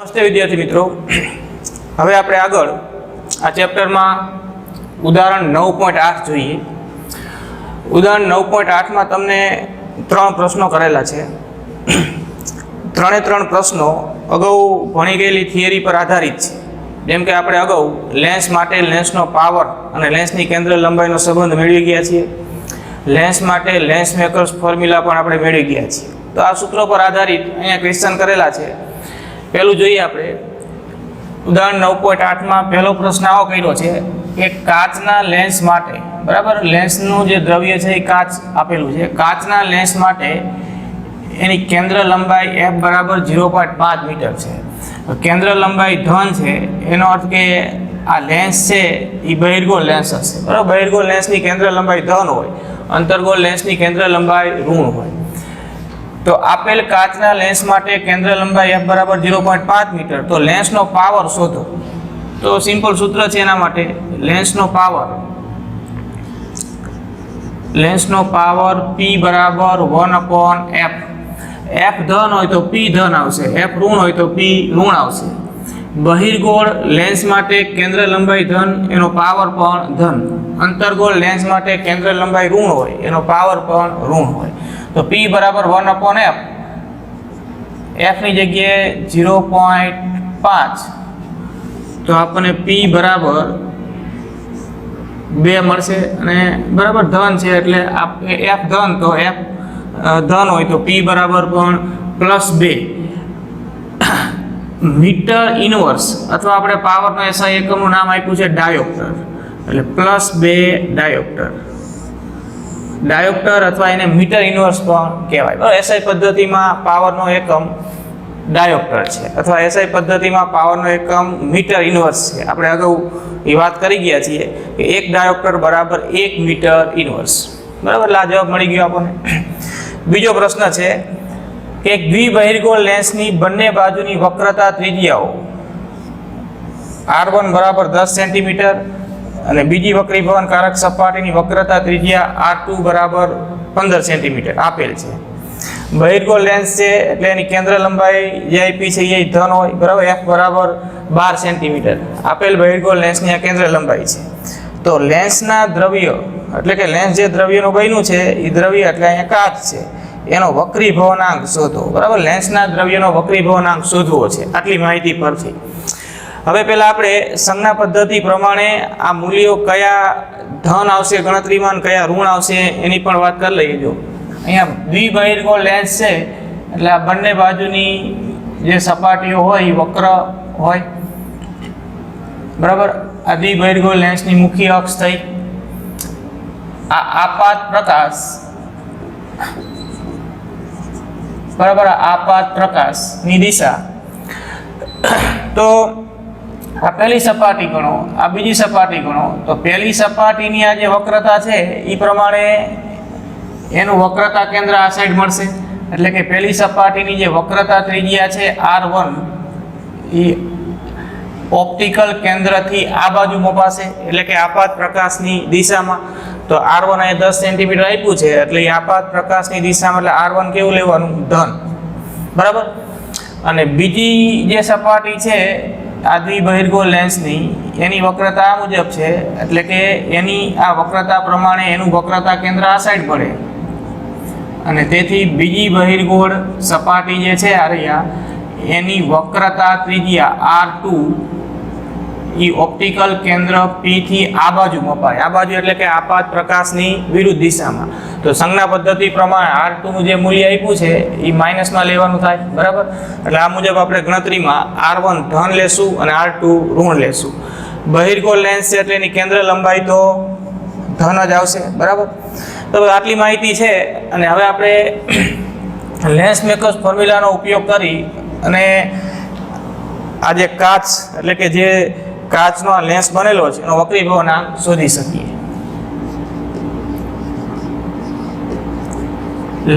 નમસ્તે વિદ્યાર્થી મિત્રો, હવે આપણે આગળ આ ચેપ્ટરમાં ઉદાહરણ 9.8 જોઈએ. ઉદાહરણ 9.8માં તમને 3 પ્રશ્નો કરેલા છે. ત્રણે 3 પ્રશ્નો અગાઉ ભણી ગયેલી થિયરી પર આધારિત છે. જેમ કે આપણે અગાઉ લેન્સ માટે લેન્સનો પાવર અને લેન્સની કેન્દ્ર લંબાઈનો સંબંધ મેળવી ગયા છીએ. લેન્સ માટે લેન્સ મેકર્સ ફોર્મ્યુલા પણ આપણે મેળવી ગયા છીએ. તો આ સૂત્રો પર આધારિત અહીંયા ક્વેશ્ચન કરેલા છે. પહેલું જોઈએ આપણે ઉદાહરણ 9.8માં પહેલો પ્રશ્ન આવો કર્યો છે કે કાચના લેન્સ માટે, બરાબર, લેન્સનું જે દ્રવ્ય છે એ કાચ આપેલું છે. કાચના લેન્સ માટે એની કેન્દ્ર લંબાઈ f બરાબર 0.5 મીટર છે. કેન્દ્ર લંબાઈ ધન છે, એનો અર્થ કે આ લેન્સ છે એ બહિર્ગોળ લેન્સ હશે, બરાબર. બહિર્ગોળ લેન્સની કેન્દ્ર લંબાઈ ધન હોય, અંતર્ગોળ લેન્સની કેન્દ્ર લંબાઈ ઋણ હોય. તો આપેલ કાચના લેન્સ માટે કેન્દ્ર લંબાઈ f બરાબર 0.5 મીટર. તો લેન્સનો પાવર શોધો. તો સિમ્પલ સૂત્ર છે એના માટે, લેન્સનો પાવર p બરાબર 1/f. f ધન હોય તો p ધન આવશે, f ઋણ હોય તો p ઋણ આવશે. બહિર્ગોળ લેન્સ માટે કેન્દ્ર લંબાઈ ધન, એનો પાવર પણ ધન. અંતર્ગોળ લેન્સ માટે કેન્દ્ર લંબાઈ ઋણ હોય, એનો પાવર પણ ઋણ હોય. તો p બરાબર 1/f, f ની જગ્યાએ 0.5, તો આપણને p બરાબર 2 મળશે. અને બરાબર ધન છે એટલે f ધન, તો f ધન હોય તો p બરાબર પણ +2 મીટર ઇનવર્સ, અથવા આપણે પાવરનો SI એકમનું નામ આપ્યું છે ડાયોપ્ટર, એટલે +2 ડાયોપ્ટર અથવા એને મીટર ઇનવર્સ પણ કહેવાય. બરાબર, SI પદ્ધતિમાં પાવરનો એકમ ડાયોપ્ટર છે, અથવા SI પદ્ધતિમાં પાવરનો એકમ મીટર ઇનવર્સ છે. આપણે અગાઉ એ વાત કરી ગયા છીએ કે 1 ડાયોપ્ટર બરાબર 1 મીટર ઇનવર્સ. બરાબર, એટલે આ જવાબ મળી ગયો આપણને. બીજો પ્રશ્ન છે કે દ્વિબહિર્ગોળ લેન્સની બંને બાજુની વક્રતા ત્રિજ્યાઓ r1 બરાબર 10 સેન્ટીમીટર અને બીજી વક્રીભવન કારક સપાટીની વક્રતા ત્રિજ્યા r2 બરાબર 15 સેન્ટીમીટર આપેલ છે. બહિર્ગોળ લેન્સ છે એટલે એની કેન્દ્ર લંબાઈ જે આપી છે એ ધન હોય, બરાબર. f બરાબર 12 સેન્ટીમીટર આપેલ બહિર્ગોળ લેન્સની આ કેન્દ્ર લંબાઈ છે. તો લેન્સના દ્રવ્ય, એટલે કે લેન્સ જે દ્રવ્યનું બન્યું છે એ દ્રવ્ય એટલે અહીંયા કાચ છે, એનો વક્રીભવનાંક શોધો. બરાબર, લેન્સના દ્રવ્યનો વક્રીભવનાંક શોધવો છે આટલી માહિતી પરથી. હવે પહેલાં આપણે સંજ્ઞા પદ્ધતિ પ્રમાણે આ મૂલ્યો કયા ધન આવશે ગણતરીમાં, કયા ઋણ આવશે એની પણ વાત કરી લઈએ. જો અહીંયા દ્વિબહિર્ગોળ લેન્સ છે એટલે આ બંને બાજુની જે સપાટીઓ હોય એ વક્ર હોય, બરાબર. આ દ્વિબહિર્ગોળ લેન્સની મુખ્ય અક્ષ થઈ. આ આપાત પ્રકાશ, બરાબર, આપાત પ્રકાશની દિશા. તો આ પહેલી સપાટી ગણો, આ બીજી સપાટી ગણો. તો પહેલી સપાટીની આ જે વક્રતા છે એ પ્રમાણે એનું વક્રતા કેન્દ્ર આ સાઈડ મળશે. એટલે કે પહેલી સપાટીની જે વક્રતા ત્રિજ્યા છે r1 એ ઓપ્ટિકલ કેન્દ્રથી આ બાજુ મપાશે, એટલે કે આપાત પ્રકાશની દિશામાં. તો r1 અહીંયા 10 સેન્ટીમીટર આપ્યું છે એટલે એ આપાત પ્રકાશની દિશામાં, એટલે r1 કેવું લેવાનું, ધન, બરાબર. અને બીજી જે સપાટી છે આ દ્વિબહિર્ગોળ લેન્સની, એની વક્રતા આ મુજબ છે, એટલે કે એની આ વક્રતા પ્રમાણે એનું વક્રતા કેન્દ્ર આ સાઈડ પડે. અને તેથી બીજી બહિર્ગોળ સપાટી જે છે આ એની વક્રતા ત્રિજ્યા r2 એ ઓપ્ટિકલ કેન્દ્ર p થી આ બાજુ મપાય. આ બાજુ એટલે કે આપાત પ્રકાશની વિરુદ્ધ દિશામાં. તો સંજ્ઞા પદ્ધતિ પ્રમાણે r2 નું જે મૂલ્ય આપ્યું છે એ માઇનસમાં લેવાનું થાય, બરાબર. એટલે આ મુજબ આપણે ગણતરીમાં r1 ધન લેશું અને r2 ઋણ લેશું. બહિર્ગોળ લેન્સ છે એટલે એની કેન્દ્ર લંબાઈ તો ધન જ આવશે, બરાબર. તો આટલી માહિતી છે. અને હવે આપણે લેન્સ મેકર્સ ફોર્મ્યુલાનો ઉપયોગ કરી અને આ જે કાચ, એટલે કે જે કાચનો લેન્સ બનેલો છે એનો વક્રીભવનાંક શોધી શકીએ.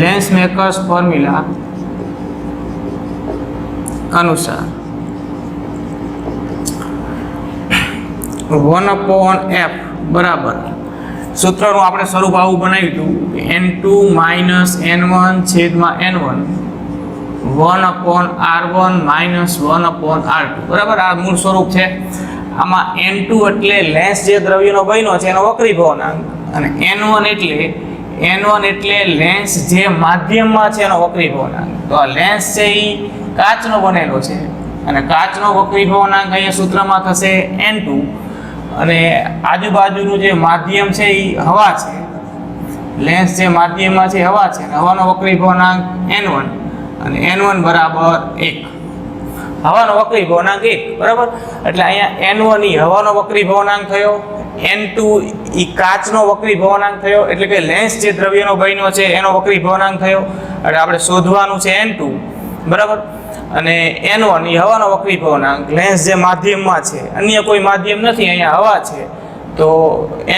લેન્સ મેકર્સ ફોર્મ્યુલા અનુસાર 1/f બરાબર, સૂત્રનું આપણે સ્વરૂપ આવું બનાવ્યું હતું, n2 - n1/n1 1/r1 minus 1/r2 બરાબર. આ મૂળ સ્વરૂપ છે. આમાં n2 એટલે લેન્સ જે દ્રવ્યનો બન્યો છે એનો વક્રી ભવનાંક, અને n1 એટલે લેન્સ જે માધ્યમમાં છે એનો વક્રી ભવનાંક. તો આ લેન્સ છે એ કાચનો બનેલો છે અને કાચનો વક્રી ભવનાંક અહીંયા સૂત્રમાં થશે n2, અને આજુબાજુનું જે માધ્યમ છે એ હવા છે. લેન્સ જે માધ્યમમાં છે હવા છે, અને હવાનો વક્રી ભવનાંક n1, અને n1 બરાબર 1. હવાનો વક્રી ભવનાંક 1 બરાબર. એટલે અહીંયા n1 ઈ હવાનો વક્રી ભવનાંક થયો, n2 ઈ કાચનો વક્રી ભવનાંક થયો, એટલે કે લેન્સ જે દ્રવ્યનો બન્યો છે એનો વક્રી ભવનાંક થયો. એટલે આપણે શોધવાનું છે n2 બરાબર, અને n1 ઈ હવાનો વક્રી ભવનાંક, લેન્સ જે માધ્યમમાં છે, અન્ય કોઈ માધ્યમ નથી, અહીંયા હવા છે, તો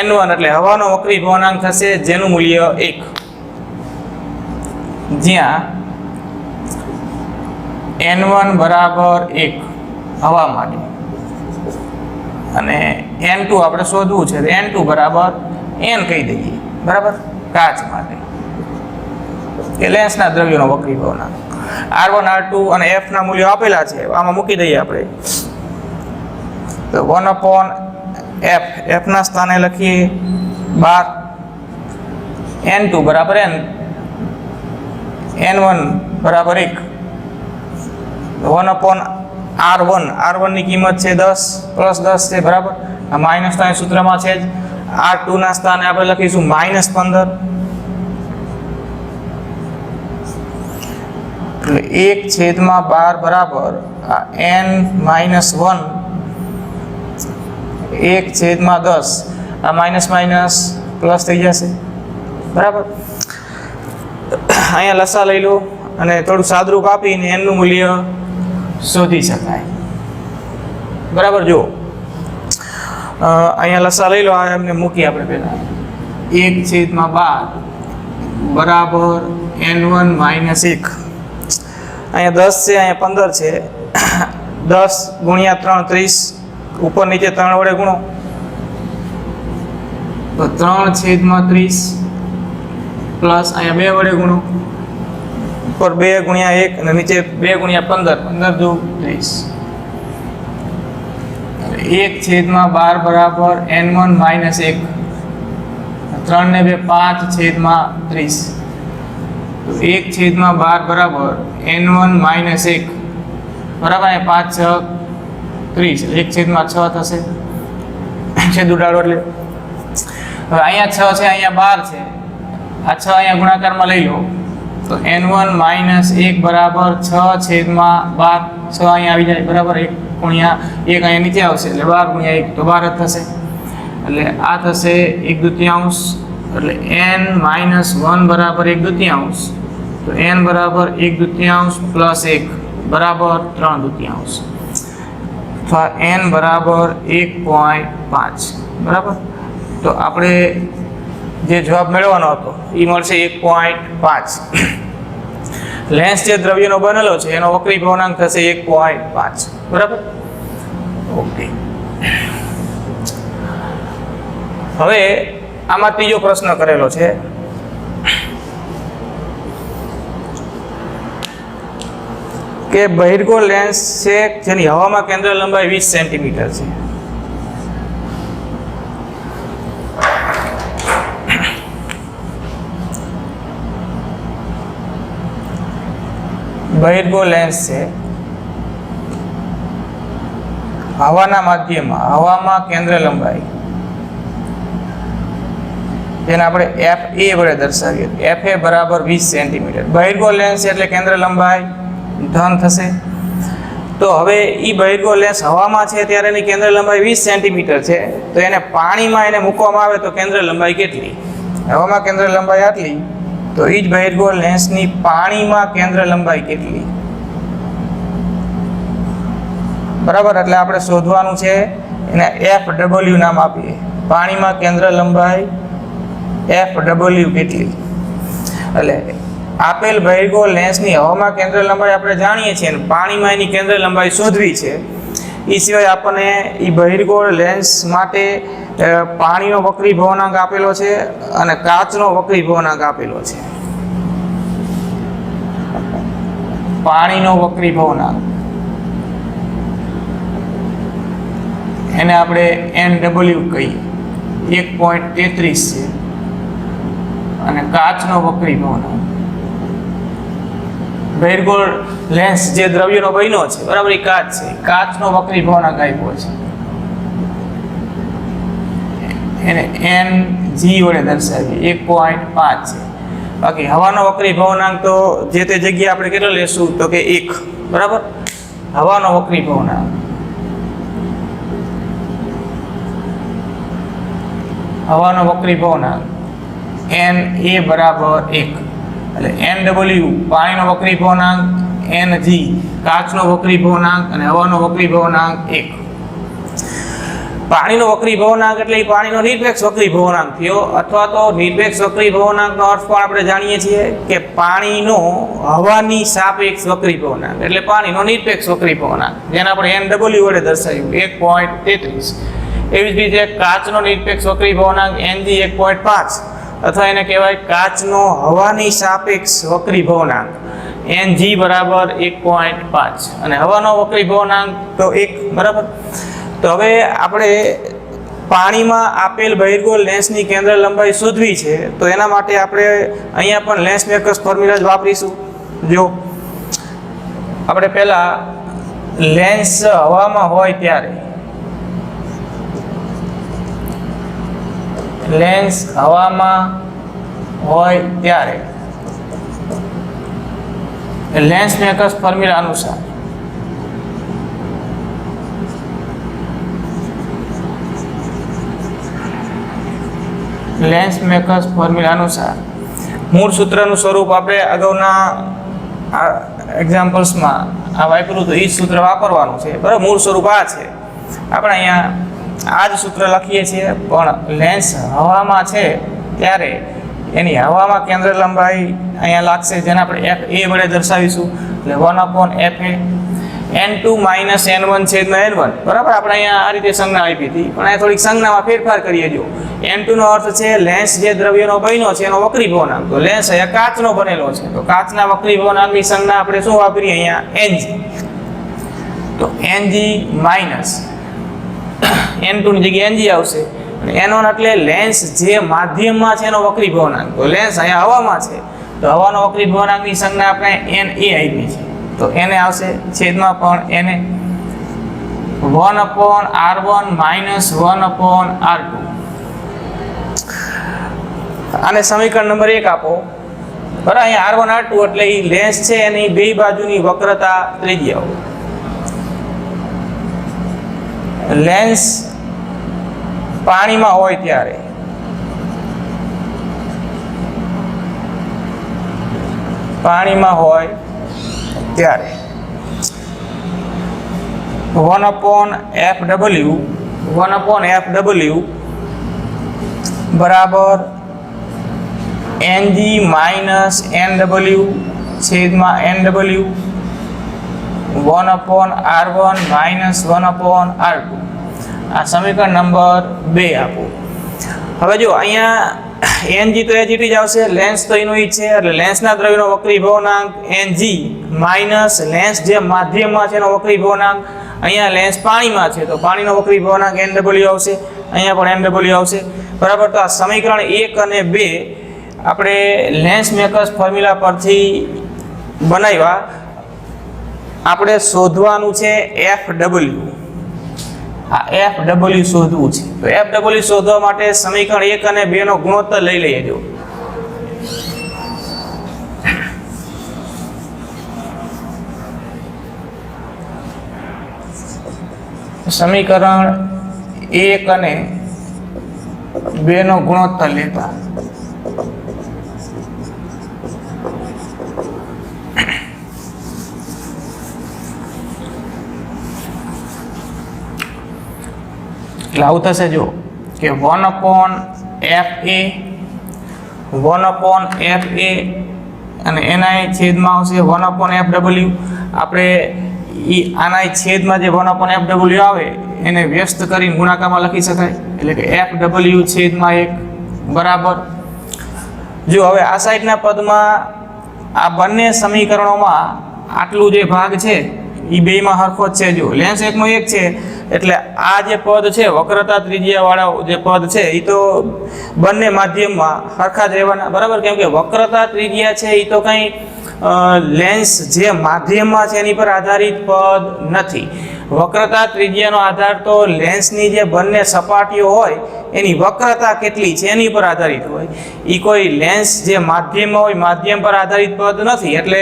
n1 એટલે હવાનો વક્રી ભવનાંક થશે જેનું મૂલ્ય 1, જ્યાં n1 બરાબર 1 હવા માટે, અને n2 આપણે શોધવું છે, n2 બરાબર n કહી દઈએ બરાબર, કાચ માટે કે લેન્સના દ્રવ્યનો વક્રી ભવનાંક. r1 r2 અને f ના મૂલ્યો આપેલા છે, આમાં મૂકી દઈએ આપણે. તો 1/f, f ના સ્થાને લખીએ 12, n2 બરાબર n, n1 બરાબર 1, 1/r1 ની કિંમત છે 10 પ્લસ 10 છે બરાબર. આ માઇનસ તો સૂત્રમાં છે જ. r2 ના સ્થાને આપણે લખીશું -15, એટલે 1/12 બરાબર આ n - 1 1/10, આ માઇનસ માઇનસ પ્લસ થઈ જશે બરાબર. અહીંયા લસા લઈ લો અને થોડું સાદરૂપ આપીને n નું મૂલ્ય શોધી શકાય બરાબર. જો અહીંયા લસા લઈ લો, આ એમને મૂકી આપણે પહેલા. 1/12 બરાબર n1 - 1. અહીંયા 10 છે, અહીંયા 15 છે. 10 ગુણ્યા 3 30, ઉપર નીચે 3 વડે ગુણો તો 3/30 પ્લસ અહીંયા 2 વડે ગુણો, ઉપર 2 ગુણ્યા 1 અને નીચે 2 ગુણ્યા 15, 15 દુ 30. 1/12 બરાબર n1 - 1, 3 ને 2 5/30. તો 1/12 બરાબર n1 - 1 બરાબર, 5 6 30, 1/6 થશે. છેદ ઉડાડો એટલે હવે અહીંયા 6 છે, અહીંયા 12 છે, આ 6 અહીંયા ગુણાકારમાં લઈ લો તો n1 - 1 બરાબર 6/12, 6 અહીંયા આવી જાય બરાબર. 1 ગુણ્યા 1 અહીંયા નીચે આવશે એટલે 12 ગુણ્યા 1 તો 12 જ થશે. એટલે આ થશે 1/2, એટલે n - 1 બરાબર 1/2, તો n બરાબર 1/2 પ્લસ 1 બરાબર 3/2, અથવા n બરાબર 1.5 બરાબર. તો આપણે જે જવાબ મેળવવાનો હતો એ મળશે 1.5. લેન્સ જે દ્રવ્યનો બનેલો છે એનો વક્રી ભવનાંક થશે 1.5 બરાબર. ઓકે, હવે આમાં ત્રીજો પ્રશ્ન કરેલો છે કે બહિર્ગોળ લેન્સ છે જેની હવામાં કેન્દ્ર લંબાઈ 20 સેન્ટીમીટર છે. બહિર્ગોળ લેન્સ છે હવાના માધ્યમમાં, હવામાં કેન્દ્ર લંબાઈ જેને આપણે FA વડે દર્શાવીએ, FA બરાબર 20 સેન્ટીમીટર. બહિર્ગોળ લેન્સ એટલે કેન્દ્ર લંબાઈ ધન થશે. તો હવે એ બહિર્ગોળ લેન્સ હવામાં છે ત્યારે એની કેન્દ્ર લંબાઈ 20 સેન્ટીમીટર છે, તો એને પાણીમાં એને મૂકવામાં આવે તો કેન્દ્ર લંબાઈ કેટલી? હવામાં કેન્દ્ર લંબાઈ આટલી, તો એ જ બહિર્ગોળ લેન્સની પાણીમાં કેન્દ્ર લંબાઈ કેટલી બરાબર. એટલે આપણે શોધવાનું છે, એને FW નામ આપીએ. પાણીમાં કેન્દ્ર લંબાઈ FW કેટલી? એટલે આપેલ બહિર્ગોળ લેન્સની હવામાં કેન્દ્ર લંબાઈ આપણે જાણીએ છીએ, અને પાણીમાં એની કેન્દ્ર લંબાઈ શોધવી છે. એ સિવાય આપણને એ બહિર્ગોળ લેન્સ માટે પાણીનો વક્રી ભવનાંક આપેલો છે અને કાચનો વક્રી ભવનાંક આપેલો છે. પાણીનો વક્રીભવનાંક એને આપણે NW કહીએ 1.33 છે અને કાચનો વક્રીભવનાંક બહિર્ગોળ લેન્સ જે દ્રવ્યનો બન્યો છે બરાબર એ કાચ છે કાચનો વક્રીભવનાંક આપ્યો છે એને NG વડે દર્શાવીએ 1.5 છે બાકી હવાનો વક્રીભવનાંક તો જે તે જગ્યાએ આપણે કેટલો લેશું તો કે 1 બરાબર હવાનો વક્રીભવનાંક હવાનો વક્રીભવનાંક NA બરાબર 1 એટલે NW પાણીનો વક્રીભવનાંક NG કાચનો વક્રીભવનાંક અને હવાનો વક્રીભવનાંક 1 પાણીનો વક્રીભવનાંક એટલે પાણીનો નિરપેક્ષ વક્રીભવનાંક થયો અથવા તો નિરપેક્ષ વક્રીભવનાંકનો અર્થ પણ આપણે જાણીએ છીએ કે પાણીનો હવાની સાપેક્ષ વક્રીભવનાંક એટલે પાણીનો નિરપેક્ષ વક્રીભવનાંક જેને આપણે NW વડે દર્શાવ્યું 1.33 એવી જ રીતે કાચનો નિરપેક્ષ વક્રીભવનાંક NG 1.5 અથવા એને કહેવાય કાચનો હવાની સાપેક્ષ વક્રીભવનાંક NG બરાબર 1.5 અને હવાનો વક્રીભવનાંક તો 1 બરાબર તો હવે આપણે પાણીમાં આપેલ બહિર્ગોળ લેન્સની કેન્દ્ર લંબાઈ શોધવી છે તો એના માટે આપણે અહીંયા પણ લેન્સ મેકર્સ ફોર્મ્યુલા જ વાપરીશું જો આપણે પહેલા લેન્સ હવામાં હોય ત્યારે લેન્સ હવામાં હોય ત્યારે લેન્સ મેકર્સ ફોર્મ્યુલા અનુસાર લેન્સ મેકર્સ ફોર્મ્યુલા અનુસાર મૂળ સૂત્રનું સ્વરૂપ આપણે અગાઉના એક્ઝામ્પલ્સમાં આ વાપર્યું તો એ જ સૂત્ર વાપરવાનું છે બરાબર મૂળ સ્વરૂપ આ છે આપણે અહીંયા આ જ સૂત્ર લખીએ છીએ પણ લેન્સ હવામાં છે ત્યારે એની હવામાં કેન્દ્ર લંબાઈ અહીંયા લાગશે જેને આપણે FA વડે દર્શાવીશું એટલે 1/FA n2 - n1/n1 બરાબર આપણે અહીંયા આ રીતે સંજ્ઞા આપી હતી પણ અહીંયા થોડીક સંજ્ઞામાં ફેરફાર કરીએ જો n2 નો અર્થ છે લેન્સ જે દ્રવ્યનો બન્યો છે એનો વક્રીભવનાંક તો લેન્સ અહીંયા કાચનો બનેલો છે તો કાચના વક્રીભવનાંકની સંજ્ઞા આપણે શું વાપરીએ અહીંયા NG તો NG - n2 ની જગ્યાએ NG આવશે n1 એટલે લેન્સ જે માધ્યમમાં છે એનો વક્રીભવનાંક તો લેન્સ અહીંયા હવામાં છે તો હવાનો વક્રીભવનાંકની સંજ્ઞા આપણે NA આપી છે તો એને આવશે છેદમાં પણ એને 1/R1 - 1/R2 આને સમીકરણ નંબર 1 આપો બરાબર અહીંયા R1 R2 એટલે એ લેન્સ છે એની બે બાજુની વક્રતા ત્રિજ્યાઓ લેન્સ પાણીમાં હોય ત્યારે ત્યારે 1/FW બરાબર NG - NW છેદમાં NW 1/R1 - 1/R2 આ સમીકરણ નંબર 2 આપો હવે જો અહીંયા NG તો એજીટી જ આવશે લેન્સ તો એનો ઈ છે એટલે લેન્સના દ્રવ્યનો વક્રીભવનાંક NG માઇનસ લેન્સ જે માધ્યમમાં છે એનો વક્રીભવનાંક અહીંયા લેન્સ પાણીમાં છે તો પાણીનો વક્રીભવનાંક NW આવશે અહીંયા પણ NW આવશે બરાબર તો આ સમીકરણ 1 અને 2 આપણે લેન્સ મેકર્સ ફોર્મ્યુલા પરથી બનાવ્યા આપણે શોધવાનું છે FW આ FW શોધવું છે તો FW શોધવા માટે સમીકરણ 1 અને 2 નો ગુણોત્તર લઈ લઈએ જો સમીકરણ 1 અને 2 નો ગુણોત્તર લેતા એટલે આવું થશે જો કે 1/FA 1/FA અને એના છેદમાં આવશે 1/FW આપણે આના છેદમાં જે 1/FW આવે એને વ્યસ્ત કરીને ગુણાકારમાં લખી શકાય એટલે કે FW છેદમાં 1 બરાબર જો હવે આ સાઈડના પદમાં આ બંને સમીકરણોમાં આટલું જે ભાગ છે એ બેયમાં હરખો જ છે. જો લેન્સ એકનો એક છે એટલે આ જે પદ છે વક્રતા ત્રિજ્યાવાળા જે પદ છે એ તો બંને માધ્યમમાં હરખા જ રહેવાના, બરાબર. કેમ કે વક્રતા ત્રિજ્યા છે એ તો કંઈ લેન્સ જે માધ્યમમાં છે એની પર આધારિત પદ નથી. વક્રતા ત્રિજ્યાનો આધાર તો લેન્સની જે બંને સપાટીઓ હોય એની વક્રતા કેટલી છે એની પર આધારિત હોય. એ કોઈ લેન્સ જે માધ્યમમાં હોય માધ્યમ પર આધારિત પદ નથી. એટલે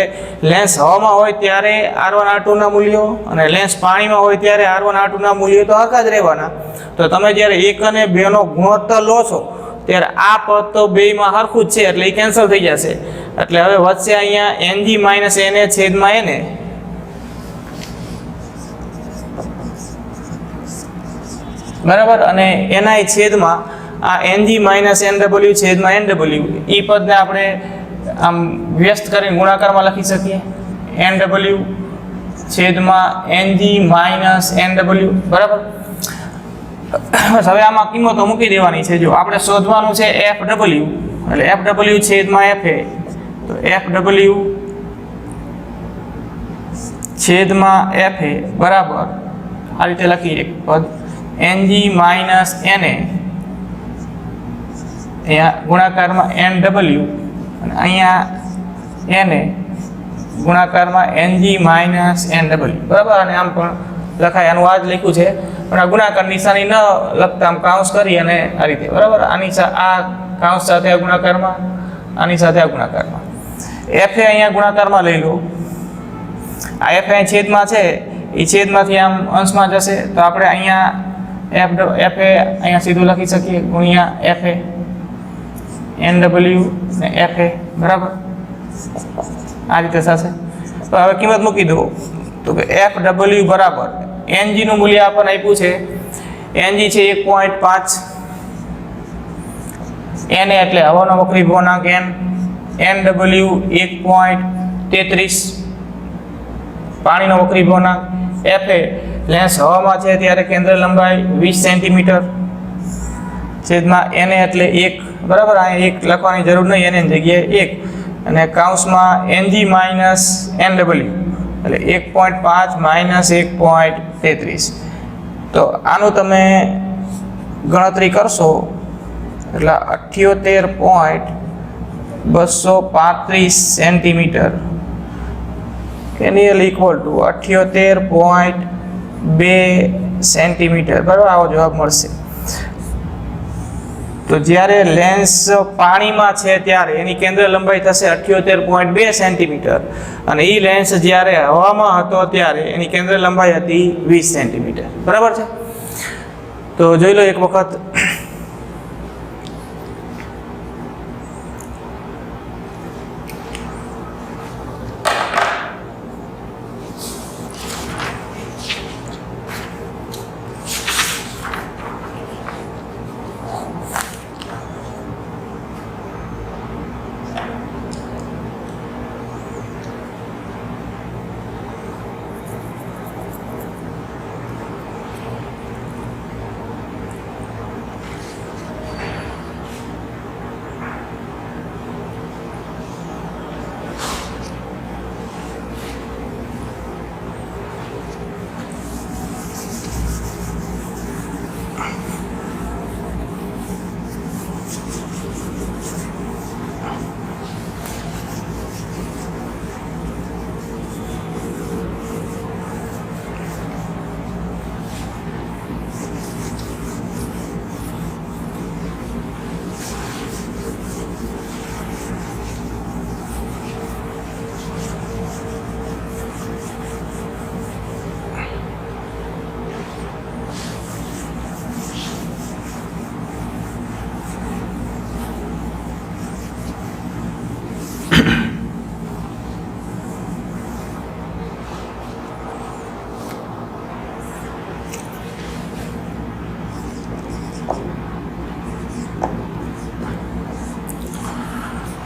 લેન્સ હવામાં હોય ત્યારે R1 R2ના મૂલ્યો અને લેન્સ પાણીમાં હોય ત્યારે R1 R2ના મૂલ્યો તો હરખા જ રહેવાના. તો તમે જ્યારે 1 અને 2નો ગુણોત્તર લો છો ત્યારે આ પદ તો બેયમાં હરખું જ છે એટલે એ કેન્સલ થઈ જશે. એટલે હવે વધશે અહીંયા NG માઇનસ NA છેદમાં NA. બરાબર. અને એના છેદમાં આ NG માઇનસ NW છેદમાં NW એ પદને આપણે આમ વ્યસ્ત કરીને ગુણાકારમાં લખી શકીએ. NW છેદમાં NG માઇનસ NW, બરાબર. હવે આમાં કિંમતો મૂકી દેવાની છે. જો આપણે શોધવાનું છે FW એટલે FW છેદમાં FA, તો FW છેદમાં FA બરાબર આ રીતે લખીએ પદ NG માઇનસ NA અહીંયા ગુણાકારમાં NW અને અહીંયા NA ગુણાકારમાં NG માઇનસ NW, બરાબર. અને આમ પણ લખાય, આનું આ જ લખ્યું છે પણ આ ગુણાકાર નિશાની ન લખતા આમ કાઉન્સ કરી અને આ રીતે, બરાબર. આની આ કાઉન્સ સાથે આ ગુણાકારમાં, આની સાથે આ ગુણાકારમાં. FA અહીંયા ગુણાકારમાં લઈ લો. આ FA છેદમાં છે એ છેદમાંથી આમ અંશમાં જશે તો આપણે અહીંયા FA અહીંયા સીધું લખી શકીએ ગુણ્યા FA NW ને FA, બરાબર. આ રીતે થશે. તો હવે કિંમત મૂકી દો તો કે FW બરાબર NG નું મૂલ્ય આપણને આપ્યું છે. NG છે 1.5, NA એટલે હવાનો વક્રી ભવનાંક N, NW 1.33 પાણીનો વક્રી ભવનાંક, FA લેન્સ હવામાં છે ત્યારે કેન્દ્ર લંબાઈ 20 સેન્ટીમીટર છેદમાં NA એટલે 1, બરાબર. અહીંયા 1 લખવાની જરૂર નહીં, NA ની જગ્યાએ 1 અને કાઉન્સમાં NG માઇનસ NW એટલે 1.5 માઇનસ 1.33. તો આનું તમે ગણતરી કરશો એટલે 78.235 સેન્ટીમીટર એનિયલ ઇક્વલ ટુ 78.2 સેન્ટીમીટર, બરાબર. આવો જવાબ મળશે. તો જ્યારે લેન્સ પાણીમાં છે ત્યારે એની કેન્દ્ર લંબાઈ થશે 78.2 સેન્ટીમીટર અને એ લેન્સ જ્યારે હવામાં હતો ત્યારે એની કેન્દ્ર લંબાઈ હતી 20 સેન્ટીમીટર, બરાબર છે. તો જોઈ લો એક વખત.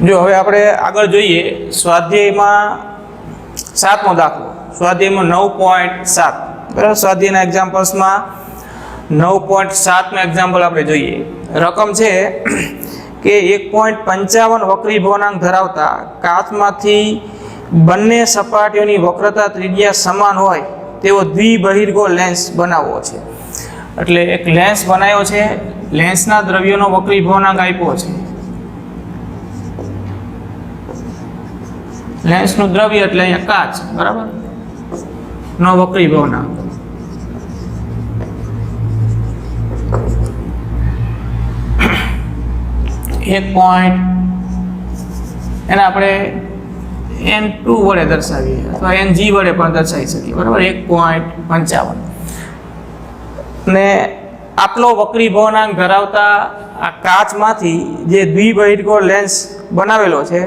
જો હવે આપણે આગળ જોઈએ સ્વાધ્યાયમાં 7મો દાખલો, સ્વાધ્યાયમાં 9.7, બરાબર. સ્વાધ્યાયના એક્ઝામ્પલ્સમાં 9.7નું એક્ઝામ્પલ આપણે જોઈએ. રકમ છે કે 1.55 વક્રી ભવનાંક ધરાવતા કાચમાંથી બંને સપાટીઓની વક્રતા ત્રિજ્યા સમાન હોય તેવો દ્વિબહિર્ગોળ લેન્સ બનાવવો છે. એટલે એક લેન્સ બનાવ્યો છે, લેન્સના દ્રવ્યોનો વક્રીભવનાંક આપ્યો છે. લેન્સનું દ્રવ્ય એટલે અહીંયા કાચ, બરાબર, નો વક્રીભવનાંક. એક પોઈન્ટ એને આપણે N2 વડે દર્શાવીએ અથવા NG વડે પણ દર્શાવી શકીએ, બરાબર, 1.55. ને આટલો વક્રીભવનાંક ધરાવતા આ કાચમાંથી જે દ્વિબહિર્ગોળ લેન્સ બનાવેલો છે,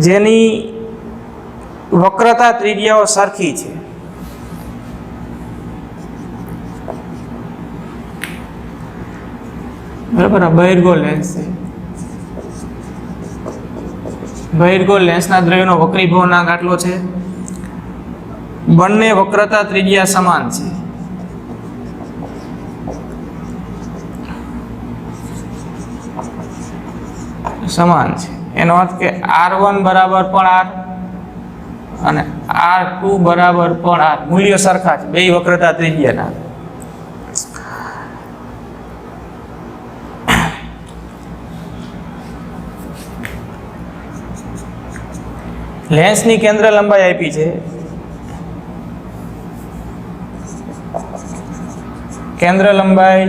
જેની વક્રતા ત્રિજ્યાઓ સરખી છે, બરાબર, આ બહિર્ગોળ લેન્સ છે. બહિર્ગોળ લેન્સના દ્રવ્યનો વક્રીભવનાંક આટલો છે. બંને વક્રતા ત્રિજ્યા સમાન છે. સમાન છે એનો અર્થ કે R1 બરાબર પણ R અને R2 બરાબર પણ R, મૂલ્યો સરખા છે બે વક્રતા ત્રિજ્યાના. લેન્સની કેન્દ્ર લંબાઈ આપી છે. કેન્દ્ર લંબાઈ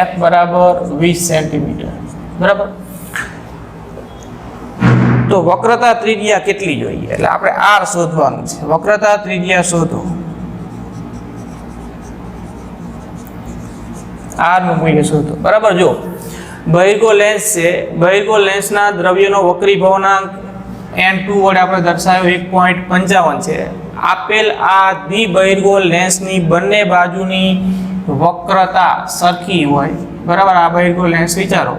f બરાબર 20 સેન્ટીમીટર, બરાબર. તો વક્રતા ત્રિજ્યા કેટલી જોઈએ? એટલે આપણે R શોધવાનું છે. વક્રતા ત્રિજ્યા શોધો. R નું મૂલ્ય શોધો, બરાબર. જો બહિર્ગોળ લેન્સ છે, બહિર્ગોળ લેન્સના દ્રવ્યનો વક્રીભવનાંક N2 વડે આપણે દર્શાવ્યો 1.55 છે. આપેલ આ દ્વિબહિર્ગોળ લેન્સની બંને બાજુની વક્રતા સરખી હોય, બરાબર. આ બહિર્ગોળ લેન્સ વિચારો,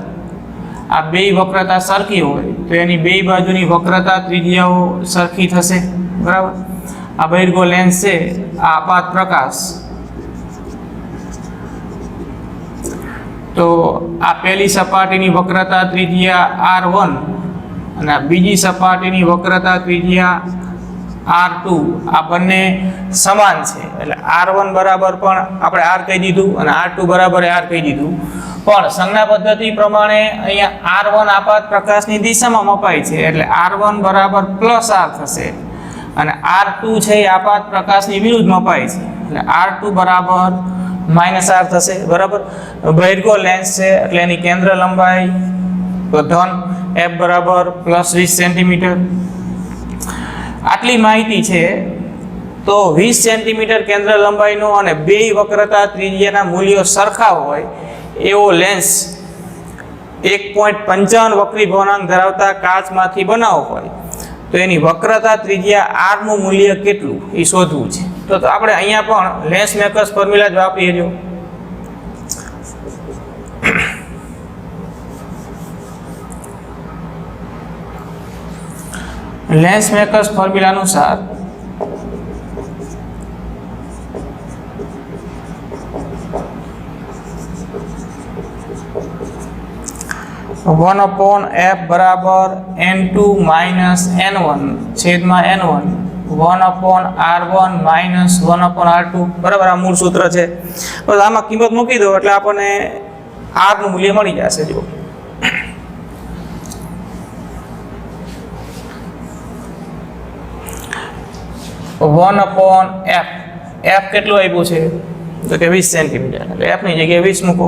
આ બે વક્રતા સરખી હોય તો એની બે બાજુની વક્રતા ત્રિજ્યાઓ સરખી થશે, બરાબર. આ બહિર્ગોળ લેન્સ છે, આ આપાત પ્રકાશ. તો આ પહેલી સપાટીની વક્રતા ત્રિજ્યા R1 અને બીજી સપાટીની વક્રતા ત્રિજ્યા R2, આ બંને સમાન છે. એટલે R1 બરાબર પણ આપણે R કહી દીધું અને R2 બરાબર R કહી દીધું. પણ સંજ્ઞા પદ્ધતિ પ્રમાણે અહીંયા R1 આપાત પ્રકાશની દિશામાં મપાય છે, એટલે R1 બરાબર પ્લસ R થશે અને R2 છે એ આપાત પ્રકાશની વિરુદ્ધ મપાય છે, એટલે R2 બરાબર માઇનસ R થશે, બરાબર. બહિર્ગોળ લેન્સ છે એટલે એની કેન્દ્ર લંબાઈ તો ધન f બરાબર +20 સેન્ટીમીટર. આટલી માહિતી છે તો 20 સેન્ટીમીટર કેન્દ્ર લંબાઈનો અને બે વક્રતા ત્રિજ્યાના મૂલ્યો સરખા હોય એવો લેન્સ 1.55 વક્રીભવનાંક ધરાવતા કાચમાંથી બનાવવો હોય તો એની વક્રતા ત્રિજ્યા R નું મૂલ્ય કેટલું એ શોધવું છે. તો આપણે અહીંયા પણ લેન્સ મેકર્સ ફોર્મ્યુલા જ વાપરીએ. જો લેન્સ મેકર્સ ફોર્મ્યુલા અનુસાર (1/f બરાબર N2 માઇનસ N1 છેદમાં N1 1/R1 માઇનસ 1/R2, બરાબર. આ મૂળ સૂત્ર છે. બસ આમાં કિંમત મૂકી દો એટલે આપણને R નું મૂલ્ય મળી જશે. જો 1/f, f કેટલું આપ્યું છે તો કે 20 સેન્ટીમીટર, એટલે f ની જગ્યાએ 20 મૂકો,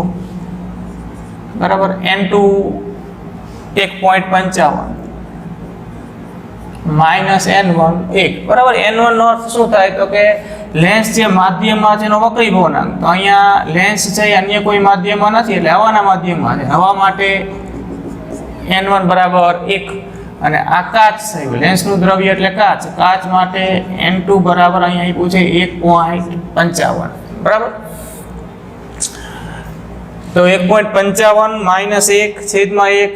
બરાબર. N2 1.55 માઇનસ N1 1, બરાબર. N1 નો અર્થ શું થાય તો કે લેન્સ જે માધ્યમમાં છે એનો વક્રીભવનાંક. તો અહીંયા લેન્સ છે અન્ય કોઈ માધ્યમમાં નથી એટલે હવાના માધ્યમમાં છે. હવા માટે N1 બરાબર 1 અને આ કાચ છે, લેન્સનું દ્રવ્ય એટલે કાચ. કાચ માટે N2 બરાબર અહીંયા આપ્યું છે 1.55, બરાબર. તો 1.55 માઇનસ 1 છેદમાં 1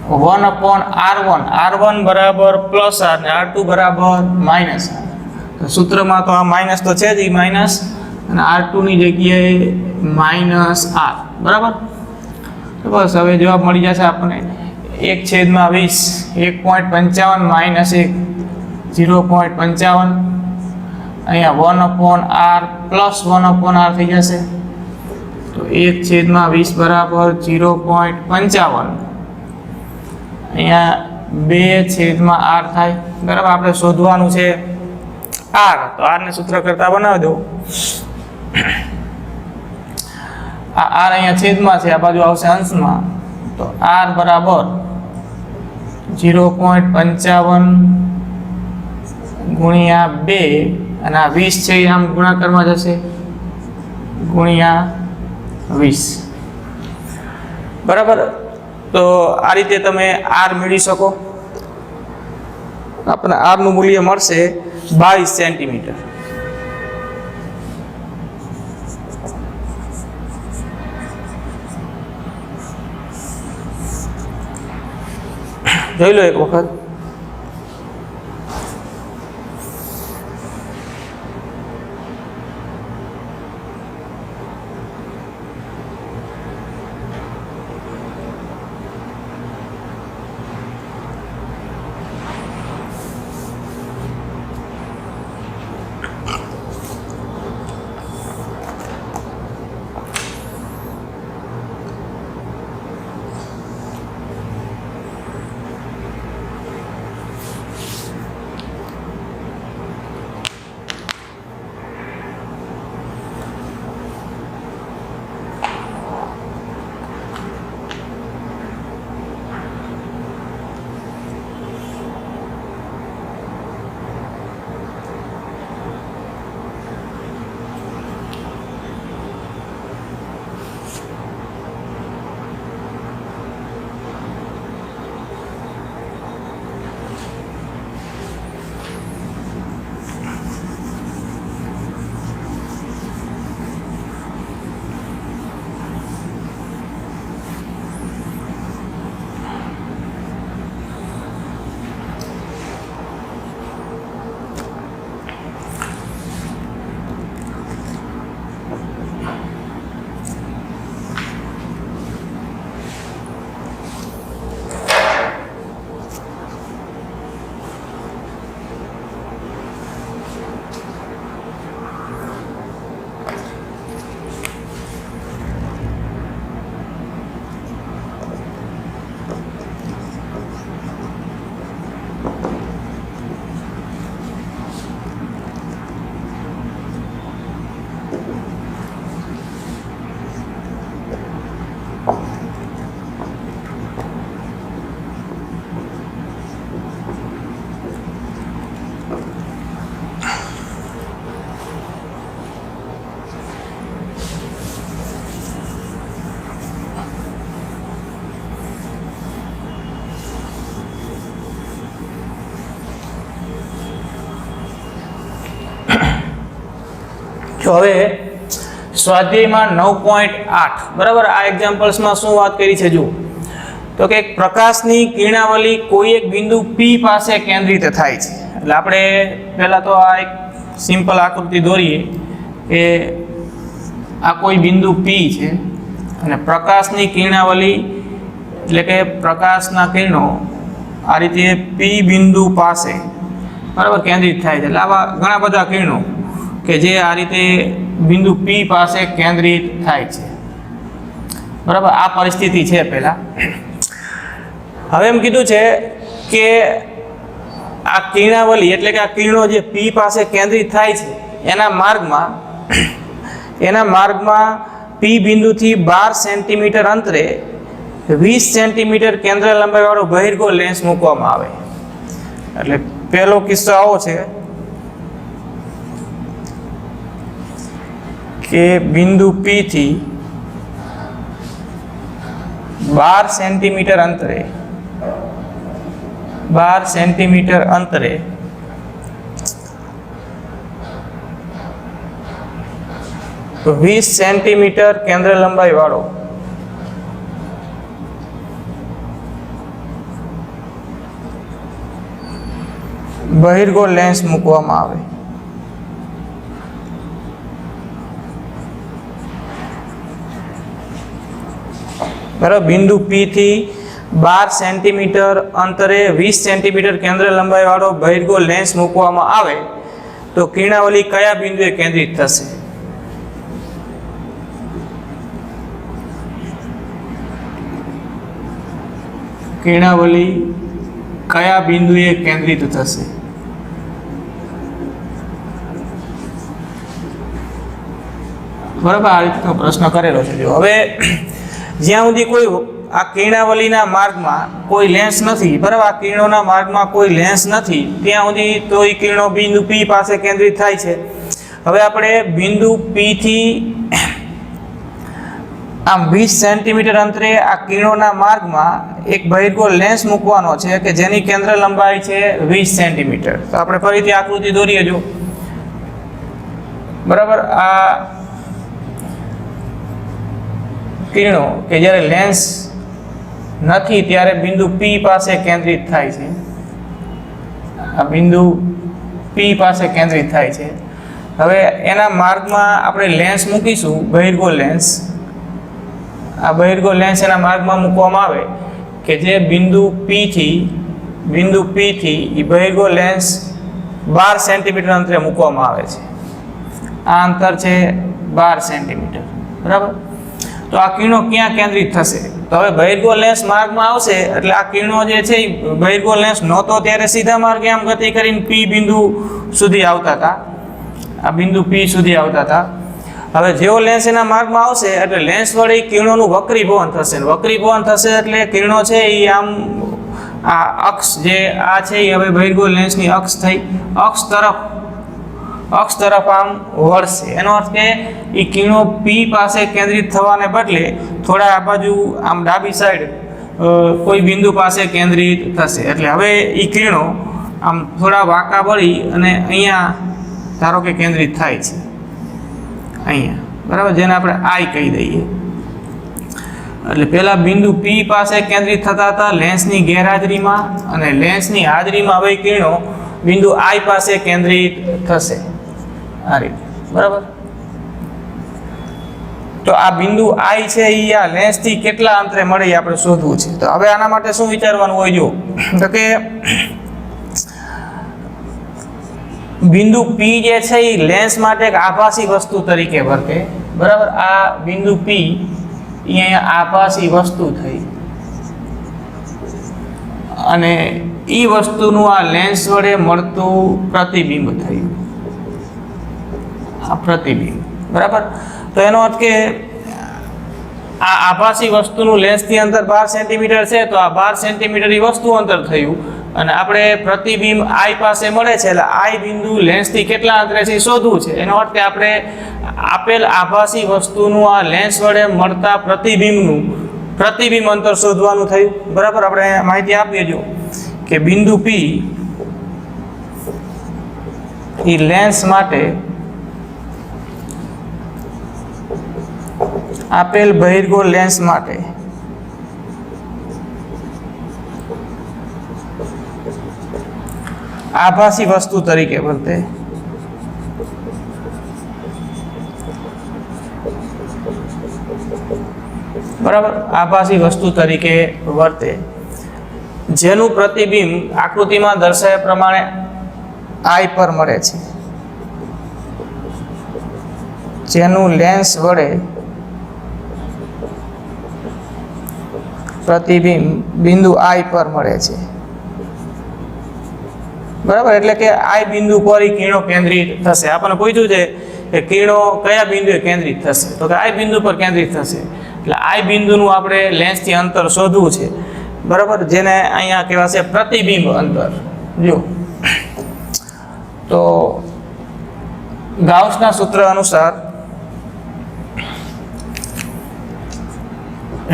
1/R1, R1 બરાબર પ્લસ R ને R2 બરાબર માઇનસ R. તો સૂત્રમાં તો આ માઇનસ તો છે જ, માઇનસ, અને R2 ની જગ્યાએ માઇનસ R, બરાબર. તો બસ હવે જવાબ મળી જશે આપણને 1/20 1.55 માઇનસ 1 0.55 અહીંયા 1/r પ્લસ 1/r થઈ જશે તો 1/20 બરાબર 0.55 અહીંયા 2/r થાય બરાબર આપણે શોધવાનું છે r તો r ને સૂત્ર કરતા બનાવી દો આ r અહીંયા છેદમાં છે આ બાજુ આવશે અંશમાં તો r બરાબર 0.55 ગુણ્યા 2 અને આ 20 છે એ આમ ગુણાકારમાં જશે ગુણ્યા 20 બરાબર તો આ રીતે તમે r મેળવી શકો આપણે r નું મૂલ્ય મળશે 22 સેન્ટીમીટર જોઈ લો એક વખત જો હવે સ્વાધ્યાયમાં 9.8 બરાબર આ એક્ઝામ્પલ્સમાં શું વાત કરી છે જો તો કે પ્રકાશની કિરણાવલી કોઈ એક બિંદુ P પાસે કેન્દ્રિત થાય છે એટલે આપણે પહેલા તો આ એક સિમ્પલ આકૃતિ દોરીએ કે આ કોઈ બિંદુ P છે અને પ્રકાશની કિરણાવલી એટલે કે પ્રકાશના કિરણો આ રીતે P બિંદુ પાસે બરાબર કેન્દ્રિત થાય છે એટલે આવા ઘણા બધા કિરણો કે જે આ રીતે બિંદુ P પાસે કેન્દ્રિત થાય છે બરાબર આ પરિસ્થિતિ છે પહેલા હવે એમ કીધું છે કે આ કિરણાવલી એટલે કે આ કિરણો જે P પાસે કેન્દ્રિત થાય છે એના માર્ગમાં P બિંદુથી 12 સેન્ટીમીટર અંતરે 20 સેન્ટીમીટર કેન્દ્ર લંબાઈવાળો બહિર્ગોળ લેન્સ મૂકવામાં આવે એટલે પહેલો કિસ્સો આવો છે કે બિંદુ P થી 12 સેન્ટીમીટર અંતરે 20 સેન્ટીમીટર કેન્દ્ર લંબાઈ વાળો બહિર્ગોળ લેન્સ મૂકવામાં આવે બરાબર બિંદુ P થી 12 સેન્ટીમીટર અંતરે 20 સેન્ટીમીટર કેન્દ્ર લંબાઈવાળો બહિર્ગોળ લેન્સ મૂકવામાં આવે તો કિરણાવલી કયા બિંદુએ કેન્દ્રિત થશે? કિરણાવલી કયા બિંદુએ કેન્દ્રિત થશે? બરાબર, આ રીતનો પ્રશ્ન કરેલો છે. જો હવે જ્યાં સુધી કોઈ આ કિરણાવલીના માર્ગમાં કોઈ લેન્સ નથી, બરાબર, આ કિરણોના માર્ગમાં કોઈ લેન્સ નથી ત્યાં સુધી તો એ કિરણો બિંદુ P પાસે કેન્દ્રિત થાય છે. હવે આપણે બિંદુ P થી આમ 20 સેન્ટીમીટર અંતરે આ કિરણોના માર્ગમાં એક બહિર્ગોળ લેન્સ મૂકવાનો છે કે જેની કેન્દ્ર લંબાઈ છે 20 સેન્ટીમીટર. તો આપણે ફરીથી આકૃતિ દોરીએ. જો બરાબર, આ કિરણો કે જ્યારે લેન્સ નથી ત્યારે બિંદુ P પાસે કેન્દ્રિત થાય છે. આ બિંદુ P પાસે કેન્દ્રિત થાય છે. હવે એના માર્ગમાં આપણે લેન્સ મૂકીશું, બહિર્ગોળ લેન્સ. આ બહિર્ગોળ લેન્સ એના માર્ગમાં મૂકવામાં આવે કે જે બિંદુ P થી એ બહિર્ગોળ લેન્સ 12 સેન્ટીમીટર અંતરે મૂકવામાં આવે છે. આ અંતર છે 12 સેન્ટીમીટર. બરાબર, તો આ કિરણો ક્યાં કેન્દ્રિત થશે? તો હવે બહિર્ગોળ લેન્સ માર્ગમાં આવશે એટલે આ કિરણો જે છે એ બહિર્ગોળ લેન્સ નહોતો ત્યારે સીધા માર્ગે આમ ગતિ કરીને P બિંદુ સુધી આવતા હતા. આ બિંદુ P સુધી આવતા હતા. હવે જેવો લેન્સ એના માર્ગમાં આવશે એટલે લેન્સ વડે કિરણોનું વક્રીભવન થશે. વક્રીભવન થશે એટલે કિરણો છે એ આમ આ અક્ષ જે આ છે એ હવે બહિર્ગોળ લેન્સની અક્ષ થઈ અક્ષ તરફ આમ વળશે. એનો અર્થ કે એ કિરણો P પાસે કેન્દ્રિત થવાને બદલે થોડા આ બાજુ આમ ડાબી સાઈડ કોઈ બિંદુ પાસે કેન્દ્રિત થશે. એટલે હવે એ કિરણો આમ થોડા વાંકા વળી અને અહીંયા ધારો કે કેન્દ્રિત થાય છે અહીંયા. બરાબર, જેને આપણે I કહી દઈએ. એટલે પહેલા બિંદુ P પાસે કેન્દ્રિત થતા હતા લેન્સની ગેરહાજરીમાં, અને લેન્સની હાજરીમાં હવે કિરણો બિંદુ I પાસે કેન્દ્રિત થશે આ રીતે. બરાબર, તો આ બિંદુ I છે એ આ લેન્સથી કેટલા અંતરે મળે એ આપણે શોધવું છે. તો હવે આના માટે શું વિચારવાનું હોય? જો તો કે બિંદુ P જે છે એ લેન્સ માટે એક આભાસી વસ્તુ તરીકે વર્તે. બરાબર, આ બિંદુ P એ અહીંયા આભાસી વસ્તુ થઈ અને એ વસ્તુનું આ લેન્સ વડે મળતું પ્રતિબિંબ થયું. આ પ્રતિબિંબ. બરાબર, તો એનો અર્થ કે આ આભાસી વસ્તુનું લેન્સથી અંતર 12 સેન્ટીમીટર છે તો આ 12 સેન્ટીમીટર એ વસ્તુ અંતર થયું અને આપણે પ્રતિબિંબ I પાસે મળે છે એટલે I બિંદુ લેન્સથી કેટલા અંતરે છે શોધવું છે. એનો અર્થ કે આપણે આપેલ આભાસી વસ્તુનું આ લેન્સ વડે મળતા પ્રતિબિંબ અંતર શોધવાનું થયું. બરાબર, આપણે માહિતી આપીએ જો કે બિંદુ P એ લેન્સ માટે આપેલ બહિર્ગોળ લેન્સ માટે આભાસી વસ્તુ તરીકે વર્તે. બરાબર, આભાસી વસ્તુ તરીકે વર્તે જેનું પ્રતિબિંબ આકૃતિમાં દર્શાવ્યા પ્રમાણે I પર મળે છે. જેનું લેન્સ વડે પ્રતિબિંબ બિંદુ I પર મળે છે. બરાબર, એટલે કે I બિંદુ પર કિરણો કેન્દ્રિત થશે. આપણને પૂછ્યું છે કે કિરણો કયા બિંદુએ કેન્દ્રિત થશે, તો કે I બિંદુ પર કેન્દ્રિત થશે. એટલે I બિંદુનું આપણે લેન્સથી અંતર શોધવું છે. બરાબર, જેને અહીંયા કહેવાશે પ્રતિબિંબ અંતર. જો તો ગાઉસના સૂત્ર અનુસાર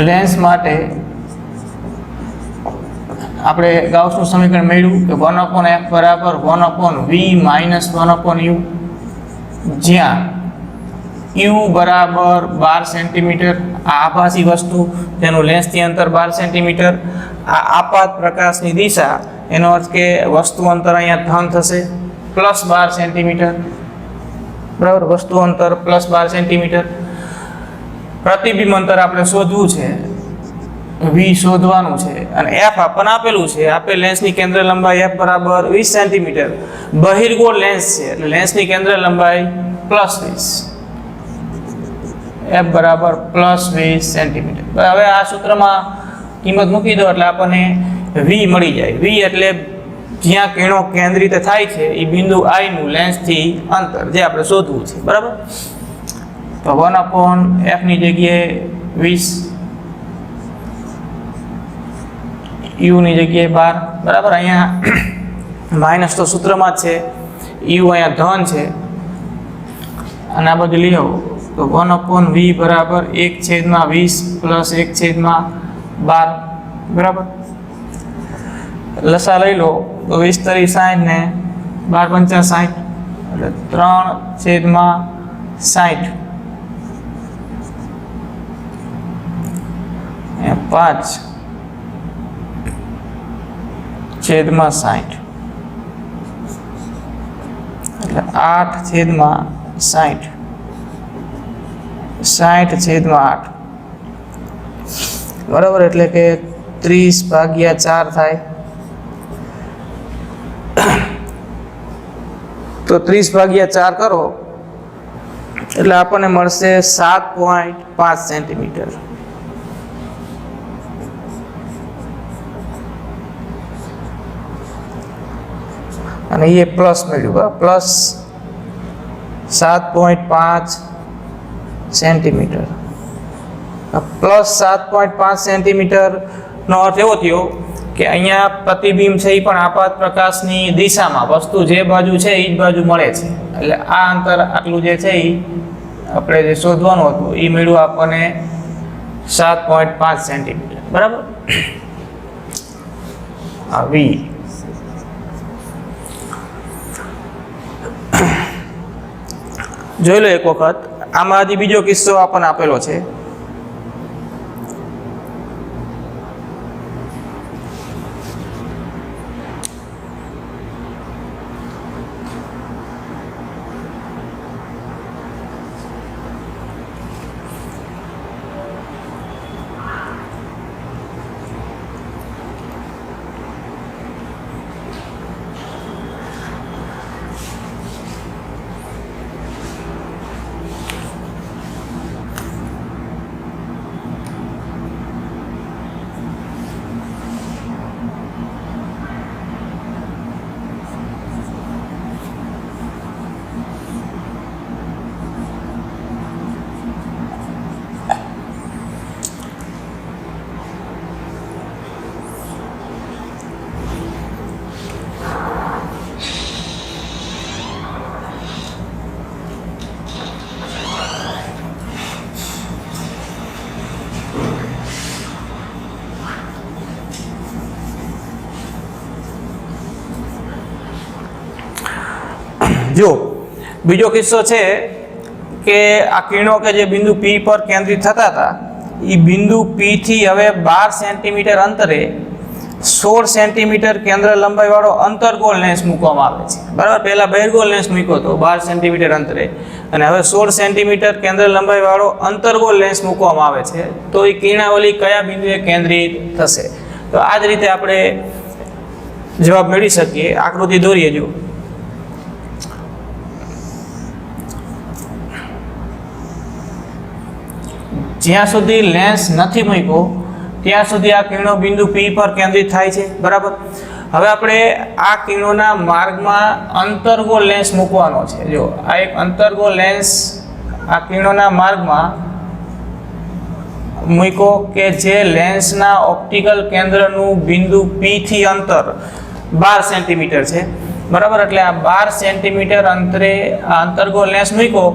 લેન્સ માટે આપણે ગાઉસનું સમીકરણ મેળવ્યું કે 1/f બરાબર 1/v માઇનસ 1/u, જ્યાં u બરાબર 12 સેન્ટીમીટર આ આભાસી વસ્તુ તેનું લેન્સથી અંતર 12 સેન્ટીમીટર. આ આપાત પ્રકાશની દિશા એનો અર્થ કે વસ્તુ અંતર અહીંયા ધન થશે +12 સેન્ટીમીટર. બરાબર, વસ્તુ અંતર +12 સેન્ટીમીટર. પ્રતિબિંબ અંતર આપણે શોધવું છે વી શોધવાનું છે અને એફ આપણને આપેલું છે, આપેલ લેન્સની કેન્દ્ર લંબાઈ એફ બરાબર 20 સેન્ટીમીટર, બહિર્ગોળ લેન્સ છે એટલે લેન્સની કેન્દ્ર લંબાઈ +20, એફ બરાબર +20 સેન્ટીમીટર. હવે આ સૂત્રમાં કિંમત મૂકી દો એટલે આપણને વી મળી જાય. વી એટલે જ્યાં કિરણો કેન્દ્રિત થાય છે એ બિંદુ આઈ નું લેન્સથી અંતર જે આપણે શોધવું છે, બરાબર. તો 1/f ની જગ્યાએ 20, યુ ની જગ્યાએ 12, બરાબર. અહીંયા માઇનસ તો સૂત્રમાં જ છે, યુ અહીંયા ધન છે અને આ બધું લઈ આવો તો 1/v બરાબર 1/20 + 1/12, બરાબર. લસા લઈ લો તો 20 × 60 ને 12 × 50 એટલે 3/60 5/60 એટલે 8/60, 60/8, બરાબર. એટલે કે 30/4 થાય. તો 30/4 કરો એટલે આપણને મળશે 7.5 સેન્ટીમીટર. અને એ પ્લસ મળ્યું, પ્લસ 7.5 સેન્ટીમીટર. પ્લસ 7.5 સેન્ટીમીટર નો અર્થ એવો થયો કે અહીંયા પ્રતિબિંબ છે એ પણ આપાત પ્રકાશની દિશામાં વસ્તુ જે બાજુ છે એ જ બાજુ મળે છે. એટલે આ અંતર આટલું જે છે એ આપણે જે શોધવાનું હતું એ મળ્યું આપણને 7.5 સેન્ટીમીટર, બરાબર. આ વી. જોઈ લો એક વખત. આમાં હજી બીજો કિસ્સો આપણને આપેલો છે. જો બીજો કિસ્સો છે કે આ કિરણો કે જે બિંદુ P પર કેન્દ્રિત થતા હતા એ બિંદુ P થી હવે 12 સેન્ટીમીટર અંતરે 16 સેન્ટીમીટર કેન્દ્ર લંબાઈ વાળો અંતર્ગોળ લેન્સ મૂકવામાં આવે છે, બરાબર. પહેલા બહિર્ગોળ લેન્સ મૂક્યો હતો 12 સેન્ટીમીટર અંતરે અને હવે 16 સેન્ટીમીટર કેન્દ્ર લંબાઈ વાળો અંતર્ગોળ લેન્સ મૂકવામાં આવે છે. તો એ કિરણાવલી કયા બિંદુએ કેન્દ્રિત થશે? તો આ જ રીતે આપણે જવાબ મેળવી શકીએ. આકૃતિ દોરીએ. જો જ્યાં સુધી લેન્સ નથી મૂક્યો ત્યાં સુધી આ કિરણો બિંદુ P પર કેન્દ્રિત થાય છે, બરાબર. હવે આપણે આ કિરણોના માર્ગમાં અંતર્ગોળ લેન્સ મૂકવાનો છે. જો આ એક અંતર્ગોળ લેન્સ આ કિરણોના માર્ગમાં મૂક્યો કે જે લેન્સના ઓપ્ટિકલ કેન્દ્રનું બિંદુ P થી અંતર 12 સેન્ટીમીટર છે, બરાબર. એટલે આ 12 સેન્ટીમીટર અંતરે આ અંતર્ગોળ લેન્સ મૂક્યો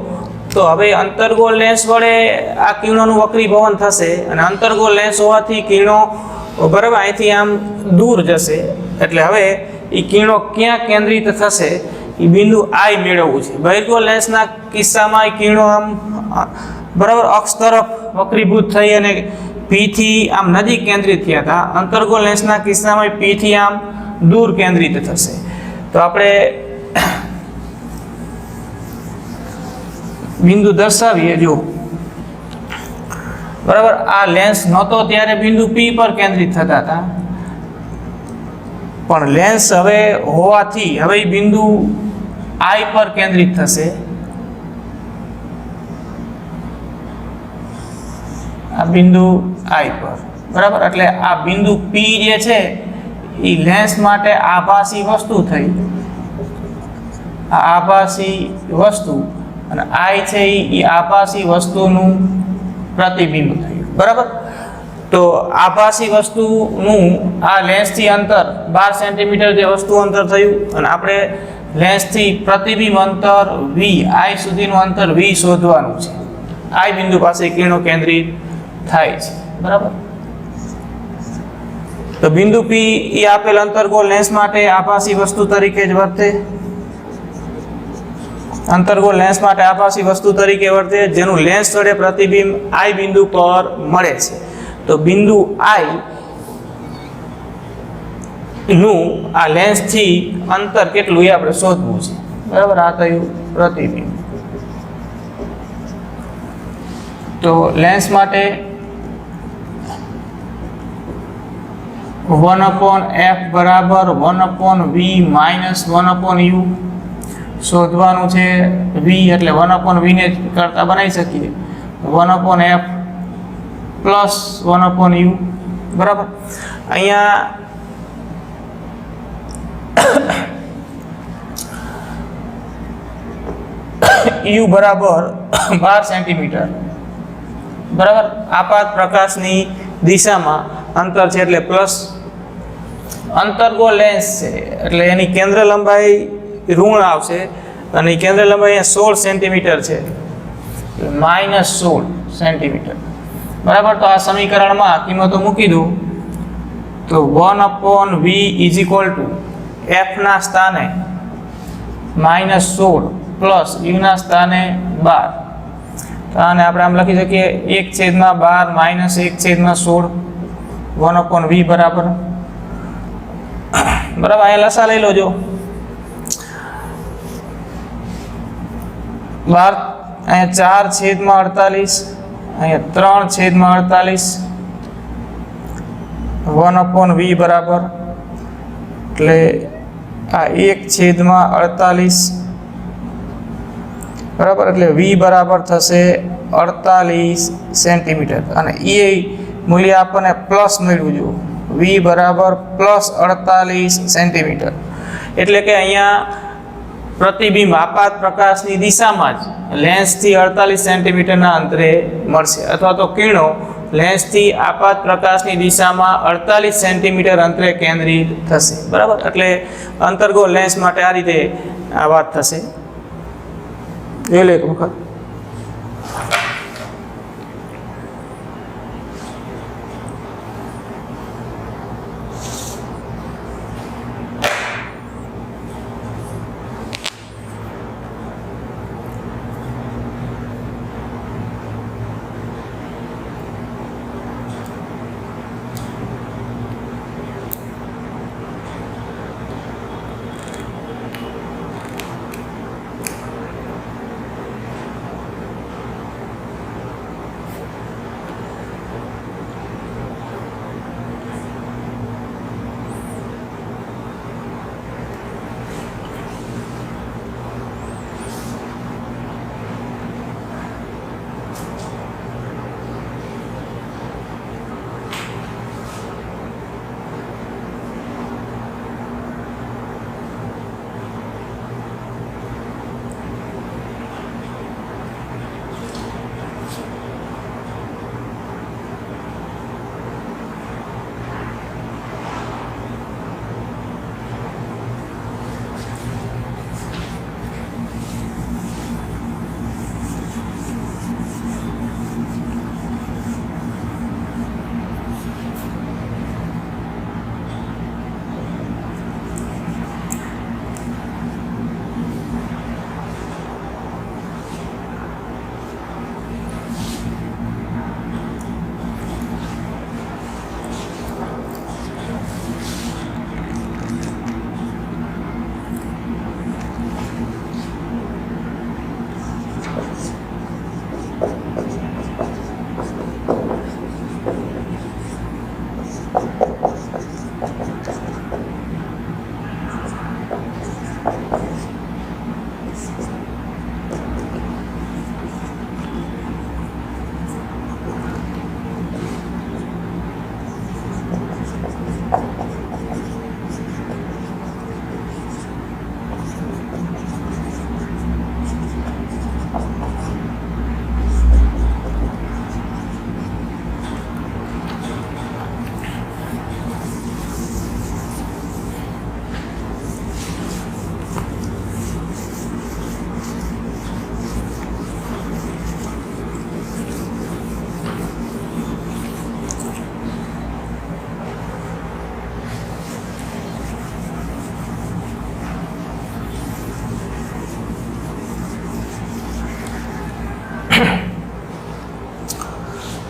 તો હવે અંતર્ગોળ લેન્સ વડે આ કિરણોનું વક્રીભવન થશે અને અંતર્ગોળ લેન્સ હોવાથી કિરણો બરાબર અહીંથી આમ દૂર જશે. એટલે હવે એ કિરણો ક્યાં કેન્દ્રિત થશે એ બિંદુ I મેળવવું છે. બહિર્ગોળ લેન્સના કિસ્સામાં એ કિરણો આમ બરાબર અક્ષ તરફ વક્રીભૂત થઈ અને P થી આમ નજીક કેન્દ્રિત થયા હતા. અંતર્ગોળ લેન્સના કિસ્સામાં P થી આમ દૂર કેન્દ્રિત થશે. તો આપણે બિંદુ દર્શાવીએ. જો બરાબર. આ લેન્સ નહોતો ત્યારે બિંદુ P પર કેન્દ્રિત થતા હતા, પણ લેન્સ હવે હોવાથી હવે ઈ બિંદુ I પર કેન્દ્રિત થશે. આ બિંદુ I પર, બરાબર. એટલે આ બિંદુ P જે છે એ લેન્સ માટે આભાસી વસ્તુ થઈ, આ આભાસી વસ્તુ, અને I છે એ આભાસી વસ્તુનું પ્રતિબિંબ થયું, બરાબર. તો આભાસી વસ્તુનું આ લેન્સથી અંતર 12 સેન્ટીમીટર જે વસ્તુ અંતર થયું, અને આપણે લેન્સથી પ્રતિબિંબ અંતર V, I સુધીનું અંતર V શોધવાનું છે. I બિંદુ પાસે કિરણો કેન્દ્રિત થાય છે, બરાબર. તો બિંદુ P એ આપેલ અંતર્ગોળ લેન્સ માટે આભાસી વસ્તુ તરીકે જ વર્તે. અંતર્ગોળ લેન્સ માટે આભાસી વસ્તુ તરીકે વર્તે, જેનું લેન્સ વડે પ્રતિબિંબ I બિંદુ પર મળે છે. તો બિંદુ I નું આ લેન્સથી અંતર કેટલું એ આપણે શોધવું છે, બરાબર. આ થયું પ્રતિબિંબ. તો લેન્સ માટે 1/f બરાબર 1/v માઇનસ 1/u શોધવાનું છે. v એટલે 1/v ને કરતા બનાવી શકીએ, 1/f પ્લસ 1/u, બરાબર. અહીંયા u બરાબર 12 સેન્ટીમીટર, બરાબર. આપાત પ્રકાશની દિશામાં અંતર છે એટલે પ્લસ. અંતર્ગોળ લેન્સ છે એટલે એની કેન્દ્ર લંબાઈ ઋણ આવશે, અને કેન્દ્ર લંબાઈ 16 સેન્ટીમીટર છે, -16 સેન્ટીમીટર, બરાબર. તો આ સમીકરણમાં કિંમતો મૂકી દઉં તો 1/v is equal to f ના સ્થાને -16 પ્લસ u ના સ્થાને 12. તો આને આપણે આમ લખી શકીએ 1/12 માઇનસ 1/16 1/v બરાબર, બરાબર. અહીંયા લસા લઈ લો. જો 12 અહીંયા 4/48, અહીંયા 3/48, 1/v બરાબર એટલે આ 1/48, બરાબર. એટલે v બરાબર થશે 48 સેન્ટીમીટર, અને એ મૂલ્ય આપણને પ્લસ મળ્યું. જો v બરાબર પ્લસ 48 સેન્ટીમીટર, એટલે કે અહીંયા પ્રતિબિંબ આપાત પ્રકાશની દિશામાં જ લેન્સથી 48 સેન્ટીમીટરના અંતરે મળશે, અથવા તો કિરણો લેન્સથી આપાત પ્રકાશની દિશામાં 48 સેન્ટીમીટર અંતરે કેન્દ્રિત થશે, બરાબર. એટલે અંતર્ગોળ લેન્સ માટે આ રીતે આ વાત થશે. જોઈ લો એક વખત.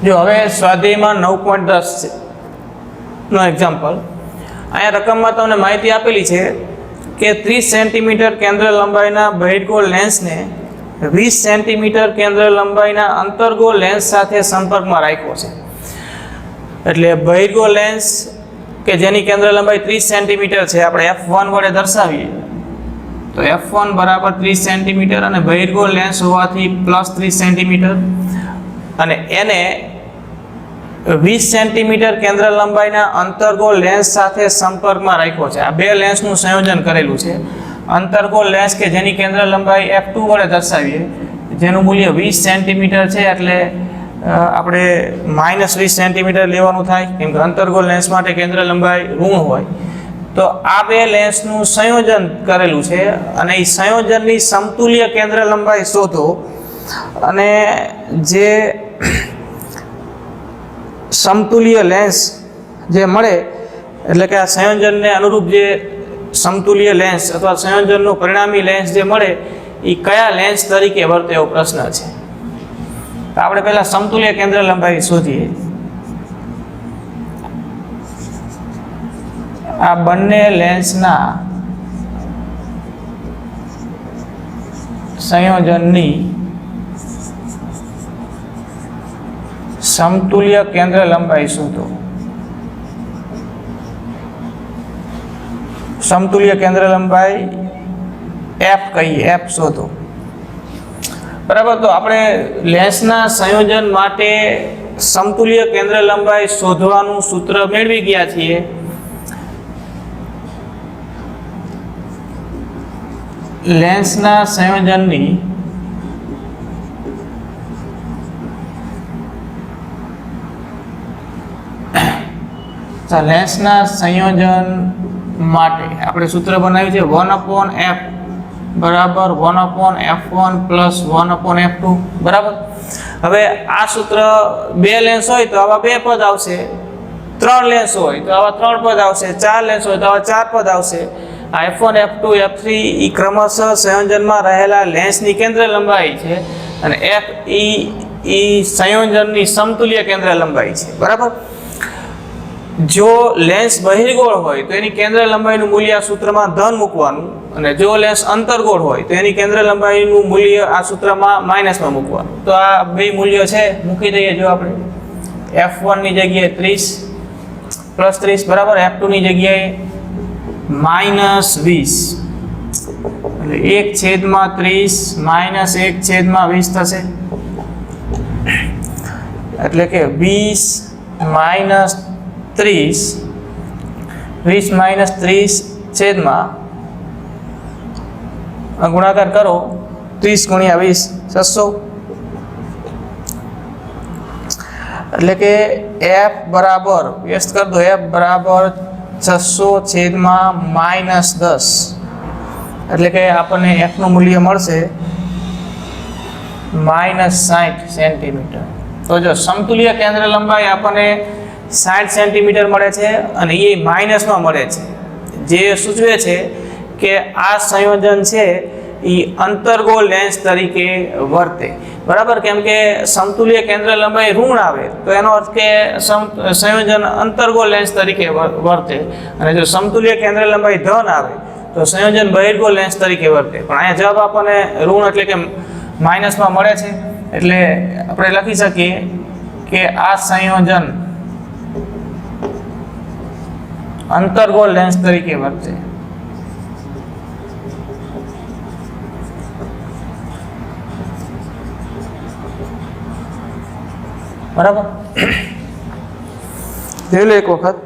જો હવે સ્વાધ્યાયમાં 9.10 છે નો એક્ઝામ્પલ, અહીંયા રકમમાં તમને માહિતી આપેલી છે કે 30 સેન્ટીમીટર કેન્દ્ર લંબાઈના બહિર્ગોળ લેન્સને 20 સેન્ટીમીટર કેન્દ્ર લંબાઈના અંતર્ગોળ લેન્સ સાથે સંપર્કમાં રાખ્યો છે. એટલે બહિર્ગોળ લેન્સ કે જેની કેન્દ્ર લંબાઈ 30 સેન્ટીમીટર છે આપણે f1 વડે દર્શાવીએ તો f1 બરાબર 30 સેન્ટીમીટર અને બહિર્ગોળ લેન્સ હોવાથી +30 સેન્ટીમીટર અને એને 20 સેન્ટીમીટર કેન્દ્ર લંબાઈના અંતર્ગોળ લેન્સ સાથે સંપર્કમાં રાખ્યો છે. આ બે લેન્સનું સંયોજન કરેલું છે. અંતર્ગોળ લેન્સ કે જેની કેન્દ્ર લંબાઈ f2 વડે દર્શાવીએ જેનું મૂલ્ય 20 સેન્ટીમીટર છે એટલે આપણે -20 સેન્ટીમીટર લેવાનું થાય કેમ કે અંતર્ગોળ લેન્સ માટે કેન્દ્ર લંબાઈ ઋણ હોય. તો આ બે લેન્સનું સંયોજન કરેલું છે અને એ સંયોજનની સમતુલ્ય કેન્દ્ર લંબાઈ શોધો અને જે સમતુલ્ય લેન્સ જે મળે એટલે કે આ સંયોજનને અનુરૂપ જે સમતુલ્ય લેન્સ અથવા સંયોજનનું પરિણામી લેન્સ જે મળે એ કયા લેન્સ તરીકે વર્તે એવો પ્રશ્ન છે. તો આપણે પહેલા સમતુલ્ય કેન્દ્ર લંબાઈ શોધીએ. આ બંને લેન્સના સંયોજનની સમતુલ્ય કેન્દ્ર લંબાઈ શોધો. સમતુલ્ય કેન્દ્ર લંબાઈ f કહીએ, f શોધો. બરાબર. તો આપણે લેન્સના સંયોજન માટે સમતુલ્ય કેન્દ્ર લંબાઈ શોધવાનું સૂત્ર મેળવી ગયા છીએ. લેન્સના સંયોજનની લેન્સના સંયોજન માટે આપણે સૂત્ર બનાવ્યું છે 1/f બરાબર 1/f1 પ્લસ 1/f2 બરાબર. હવે આ સૂત્ર બે લેન્સ હોય તો આવા બે પદ આવશે, 3 લેન્સ હોય તો આવા 3 પદ આવશે, 4 લેન્સ હોય તો આવા 4 પદ આવશે. આ f1 f2 f3 એ ક્રમશઃ સંયોજનમાં રહેલા લેન્સની કેન્દ્ર લંબાઈ છે અને f એ સંયોજનની સમતુલ્ય કેન્દ્ર લંબાઈ છે. બરાબર. જો લેન્સ બહિર્ગોળ હોય તો એની કેન્દ્ર લંબાઈનું મૂલ્ય આ સૂત્રમાં ધન મૂકવાનું અને જો લેન્સ અંતર્ગોળ હોય તો એની કેન્દ્ર લંબાઈનું મૂલ્ય આ સૂત્રમાં માઇનસમાં મૂકવાનું. તો આ બે મૂલ્યો છે મૂકી દઈએ. જો આપણે f1 ની જગ્યાએ 30 +30 બરાબર, f2 ની જગ્યાએ -20 એટલે 1/30 -1/20 થશે. એટલે કે 20 - 30 20 - 30 છેદમાં ગુણાકાર કરો 30 × 20 600 એટલે કે f બરાબર વ્યસ્ત કરી દો f બરાબર 600 છેદમાં -10 એટલે કે આપણને f નું મૂલ્ય મળશે -60 સેન્ટીમીટર. તો જો સમતુલ્ય કેન્દ્ર લંબાઈ આપણને 60 સેન્ટીમીટર મળે છે અને એ માઇનસમાં મળે છે, જે સૂચવે છે કે આ સંયોજન છે એ અંતર્ગોળ લેન્સ તરીકે વર્તે. બરાબર. કેમ કે સમતુલ્ય કેન્દ્ર લંબાઈ ઋણ આવે તો એનો અર્થ કે સંયોજન અંતર્ગોળ લેન્સ તરીકે વર્તે અને જો સમતુલ્ય કેન્દ્ર લંબાઈ ધન આવે તો સંયોજન બહિર્ગોળ લેન્સ તરીકે વર્તે. પણ અહીંયા જવાબ આપણને ઋણ એટલે કે માઇનસમાં મળે છે એટલે આપણે લખી શકીએ કે આ સંયોજન અંતર્ગોળ લેન્સ તરીકે વર્તે. બરાબર. જોઈ લો એક વખત.